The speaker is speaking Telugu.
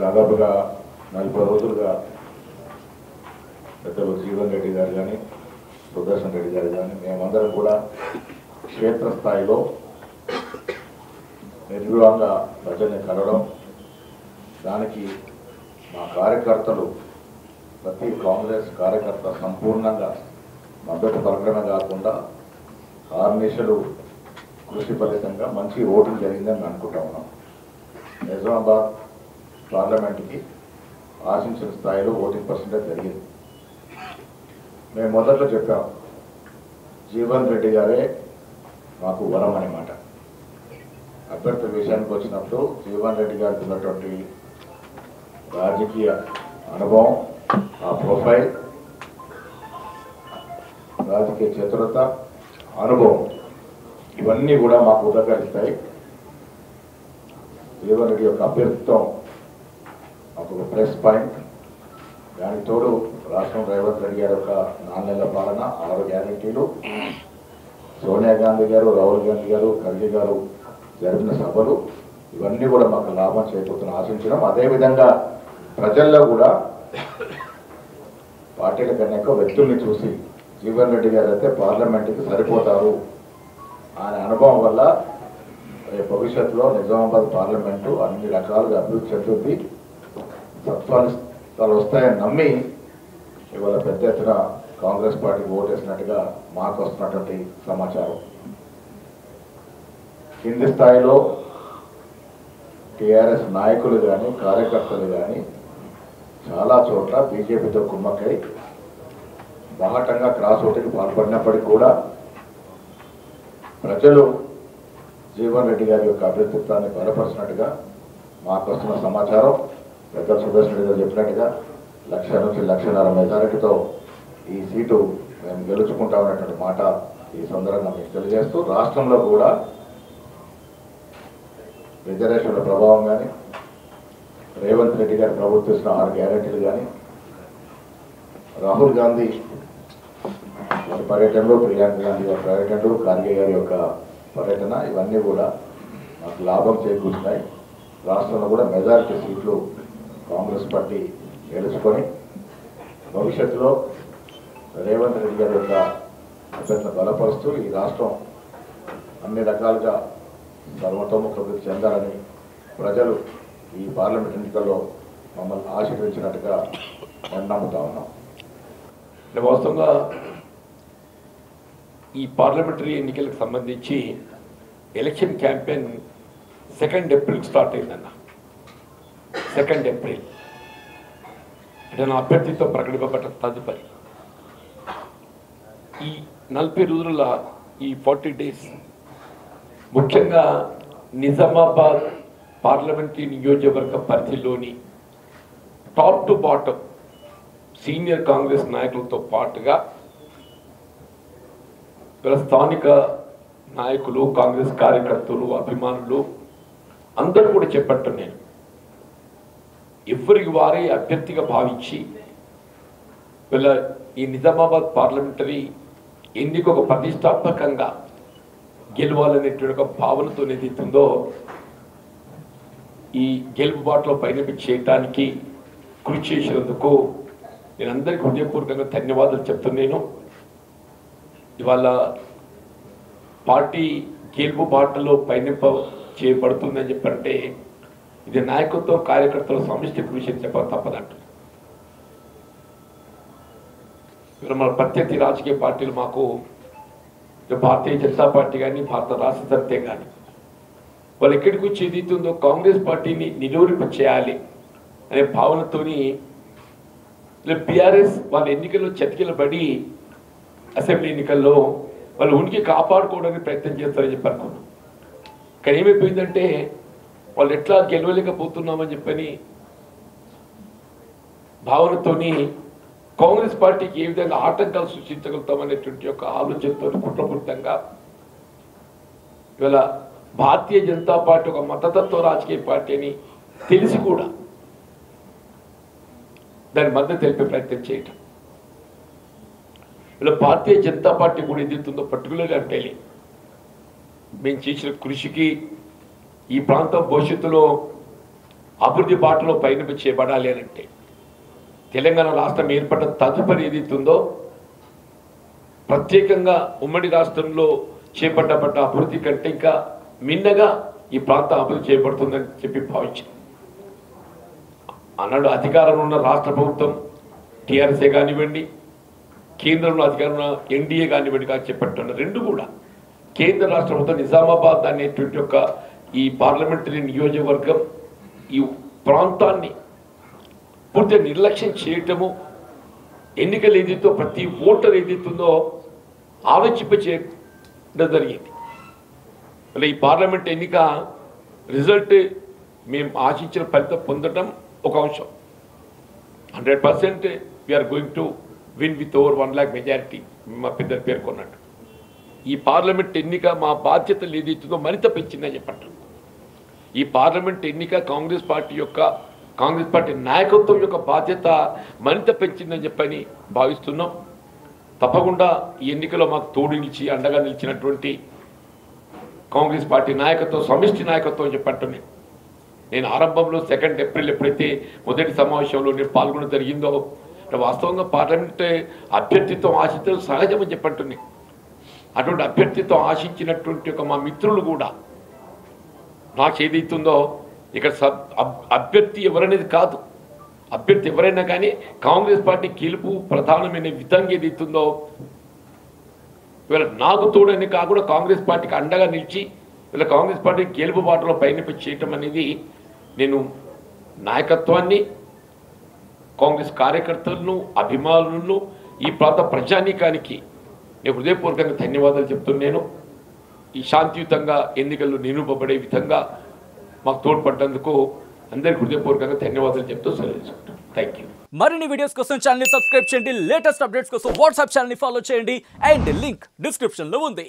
దాదాపుగా 40 రోజులుగా పెద్దలు జీవన్ రెడ్డి గారు కానీ సుదర్శన్ రెడ్డి గారు కానీ మేమందరం కూడా క్షేత్రస్థాయిలో నిర్వివాంగా ప్రజల్ని కలవడం, దానికి మా కార్యకర్తలు ప్రతి కాంగ్రెస్ కార్యకర్త సంపూర్ణంగా మద్దతు పలకడమే కాకుండా ఆర్నిషలు కృషి ఫలితంగా మంచి ఓటింగ్ జరిగిందని అనుకుంటా ఉన్నాం. నిజామాబాద్ పార్లమెంట్కి ఆశించిన స్థాయిలో ఓటింగ్ పర్సెంటేజ్ జరిగింది. మేము మొదట్లో చెప్పాం, జీవన్ రెడ్డి గారే మాకు వరం అన్నమాట. అభ్యర్థి విషయానికి వచ్చినప్పుడు జీవన్ రెడ్డి గారికి ఉన్నటువంటి రాజకీయ అనుభవం, ఆ ప్రొఫైల్, రాజకీయ చతురత, అనుభవం ఇవన్నీ కూడా మాకు ఉదకరిస్తాయి. జీవన్ రెడ్డి యొక్క అభ్యర్థిత్వం మాకు ఒక ప్లస్ పాయింట్. దానికి తోడు రాష్ట్రం రేవంత్ రెడ్డి గారి యొక్క 4 నెలల పాలన, 6 గ్యారెంటీలు, సోనియా గాంధీ గారు, రాహుల్ గాంధీ గారు, ఖర్గే గారు జరిపిన సభలు, ఇవన్నీ కూడా మాకు లాభం చేకూరుతున్న ఆశించడం. అదేవిధంగా ప్రజల్లో కూడా పార్టీల కన్నా ఎక్కువ వ్యక్తుల్ని చూసి జీవన్ రెడ్డి గారు అయితే పార్లమెంట్కి సరిపోతారు అనే అనుభవం వల్ల భవిష్యత్తులో నిజామాబాద్ పార్లమెంటు అన్ని రకాలుగా అభివృద్ధి చెందుతుంది, సత్ఫలితాలు వస్తాయని నమ్మి ఇవాళ పెద్ద ఎత్తున కాంగ్రెస్ పార్టీకి ఓటేసినట్టుగా మాకు వస్తున్నటువంటి సమాచారం. కింది స్థాయిలో టీఆర్ఎస్ నాయకులు కానీ కార్యకర్తలు కానీ చాలా చోట్ల బీజేపీతో కుమ్మక్కై బాహటంగా క్రాస్ ఓటింగ్ పాల్పడినప్పటికీ కూడా ప్రజలు జీవన్ రెడ్డి గారి యొక్క అభ్యర్థిత్వాన్ని బలపరిచినట్టుగా మాకు వస్తున్న సమాచారం. పెద్దలు సుదర్శన్ రెడ్డి గారు చెప్పినట్టుగా 1,00,000 నుంచి 1,50,000 మెజారిటీతో ఈ సీటు మేము గెలుచుకుంటామనేటువంటి మాట ఈ సందర్భంగా మీకు తెలియజేస్తూ, రాష్ట్రంలో కూడా రిజర్వేషన్ల ప్రభావం కానీ, రేవంత్ రెడ్డి గారు ప్రభుత్విస్తున్న 6 గ్యారెంటీలు కానీ, రాహుల్ గాంధీ వారి పర్యటనలు, ప్రియాంక గాంధీ గారి పర్యటనలు, ఖర్గే గారి యొక్క పర్యటన, ఇవన్నీ కూడా మాకు లాభం చేకూర్చున్నాయి. రాష్ట్రంలో కూడా మెజారిటీ సీట్లు కాంగ్రెస్ పార్టీ గెలుచుకొని భవిష్యత్తులో రేవంత్ రెడ్డి గారి యొక్క అభ్యర్థన బలపరుస్తూ ఈ రాష్ట్రం అన్ని రకాలుగా సర్వతోముఖాభివృద్ధి చెందాలని ప్రజలు ఈ పార్లమెంట్ ఎన్నికల్లో మమ్మల్ని ఆశీర్వదించినట్టుగా మేము నమ్ముతా ఉన్నాం. వాస్తవంగా ఈ పార్లమెంటరీ ఎన్నికలకు సంబంధించి ఎలక్షన్ క్యాంపెయిన్ 2 ఏప్రిల్కి స్టార్ట్ అయిందన్న. 2 ఏప్రిల్ అంటే నా అభ్యర్థితో ప్రకటింపబడ్డ తదుపరి ఈ 40 రోజుల ఈ 40 డేస్ ముఖ్యంగా నిజామాబాద్ పార్లమెంటరీ నియోజకవర్గ పరిధిలోని top to bottom senior Congress నాయకులతో పాటుగా స్థానిక నాయకులు, కాంగ్రెస్ కార్యకర్తలు, అభిమానులు అందరూ కూడా చెప్పట్టు నేను ఎవరికి వారే అభ్యర్థిగా భావించి వీళ్ళ ఈ నిజామాబాద్ పార్లమెంటరీ ఎన్నిక ఒక ప్రతిష్టాత్మకంగా గెలవాలనేటువంటి ఒక భావనతో ఏదైతుందో ఈ గెలుపు బాటలో పయనం చేయడానికి కృషి చేసినందుకు నేను అందరికీ హృదయపూర్వకంగా ధన్యవాదాలు చెప్తున్నాను. ఇవాళ పార్టీ గెలుపు బాటలో పయనింప చేయబడుతుందని చెప్పంటే ఇది నాయకత్వం, కార్యకర్తల సమిష్టి కృషి చెప్ప తప్పదంట. ఇవాళ మన ప్రత్యర్థి రాజకీయ పార్టీలు మాకు భారతీయ జనతా పార్టీ కానీ, భారత రాష్ట్ర సమితే కానీ వాళ్ళు ఎక్కడికి వచ్చి ఏదైతుందో కాంగ్రెస్ పార్టీని నిలువరింప చేయాలి అనే భావనతోని బీఆర్ఎస్ వాళ్ళ ఎన్నికల్లో చతికిలబడి అసెంబ్లీ ఎన్నికల్లో వాళ్ళు ఉనికి కాపాడుకోవడానికి ప్రయత్నం చేస్తారని చెప్పి అనుకున్నాం. కానీ ఏమైపోయిందంటే వాళ్ళు ఎట్లా గెలవలేకపోతున్నామని చెప్పని భావనతోని కాంగ్రెస్ పార్టీకి ఏ విధంగా ఆటంకాలు సృష్టించగలుగుతామనేటువంటి యొక్క ఆలోచనతో కుట్రపూరితంగా ఇవాళ భారతీయ జనతా పార్టీ ఒక మతతత్వ రాజకీయ పార్టీ అని తెలిసి కూడా దాని మద్దతు తెలిపే ప్రయత్నం చేయటం. ఇలా భారతీయ జనతా పార్టీ కూడా ఎదుగుతుందో పర్టికులర్గా అంటే మేము చేసిన కృషికి ఈ ప్రాంతం భవిష్యత్తులో అభివృద్ధి బాటలో పయనం చేయబడాలి అని అంటే తెలంగాణ రాష్ట్రం ఏర్పడ్డ తదుపరి ఏదైతుందో ప్రత్యేకంగా ఉమ్మడి రాష్ట్రంలో చేపట్టబడ్డ అభివృద్ధి కంటే ఇంకా మిన్నగా ఈ ప్రాంతం అభివృద్ధి చేయబడుతుందని చెప్పి భావించారు. ఆనాడు అధికారంలో ఉన్న రాష్ట్ర ప్రభుత్వం టీఆర్ఎస్ఏ కానివ్వండి, కేంద్రంలో అధికారంలో ఎన్డీఏ కానివ్వండి చేపట్టిన రెండు కూడా కేంద్ర రాష్ట్ర ప్రభుత్వం నిజామాబాద్ అనేటువంటి ఒక ఈ పార్లమెంటరీ నియోజకవర్గం ఈ ప్రాంతాన్ని పూర్తిగా నిర్లక్ష్యం చేయటము, ఎన్నికలు ఏదైతే ప్రతి ఓటర్ ఏదైతుందో ఆలోచింపచేయడం జరిగింది. అంటే ఈ పార్లమెంట్ ఎన్నిక రిజల్ట్ మేము ఆశించిన ఫలితం పొందడం ఒక అంశం. 100% we are going to win with over 1 lakh majority మా పెద్దలు పేర్కొన్నట్టు. ఈ పార్లమెంట్ ఎన్నిక మా బాధ్యతలు ఏదైతుందో మరింత పెంచిందని చెప్పండి. ఈ పార్లమెంట్ ఎన్నిక కాంగ్రెస్ పార్టీ నాయకత్వం యొక్క బాధ్యత మరింత పెంచిందని చెప్పని భావిస్తున్నాం. తప్పకుండా ఈ ఎన్నికలో మాకు తోడు నిలిచి అండగా నిలిచినటువంటి కాంగ్రెస్ పార్టీ నాయకత్వం, సమిష్టి నాయకత్వం చెప్పంటున్నాను. నేను ఆరంభంలో 2 ఏప్రిల్ ఎప్పుడైతే మొదటి సమావేశంలో నేను పాల్గొనడం జరిగిందో వాస్తవంగా పార్లమెంట్ అభ్యర్థిత్వం ఆశించడం సహజమని చెప్పంటున్నాను. అటువంటి అభ్యర్థిత్వం ఆశించినటువంటి ఒక మా మిత్రులు కూడా నాకు ఏదైతుందో ఇక్కడ అభ్యర్థి ఎవరనేది కాదు, అభ్యర్థి ఎవరైనా కానీ కాంగ్రెస్ పార్టీ గెలుపు ప్రధానమైన విధంగా ఏదైతుందో ఇవాళ నాకు తోడని కాకుండా కాంగ్రెస్ పార్టీకి అండగా నిలిచి ఇలా కాంగ్రెస్ పార్టీ గెలుపు బాటలో పయనింప చేయటం అనేది నేను నాయకత్వాన్ని, కాంగ్రెస్ కార్యకర్తలను, అభిమానులను, ఈ ప్రాంత ప్రజానీకానికి నేను హృదయపూర్వకంగా ధన్యవాదాలు చెప్తున్నాను. ఈ శాంతియుతంగా ఎన్నికల్లో నిరూపబడే విధంగా మాకు తోడ్పడ్డందుకు అందరికీ హృదయపూర్వకంగా ధన్యవాదాలు చెప్తూ సెలవు తీసుకుంటాను. Thank you. మరిన్ని వీడియోస్ కోసం ఛానల్ ని సబ్స్క్రైబ్ చేయండి, లేటెస్ట్ అప్డేట్స్ కోసం వాట్సాప్ ఛానల్ ని ఫాలో చేయండి అండ్ లింక్ డిస్క్రిప్షన్ లో ఉంది.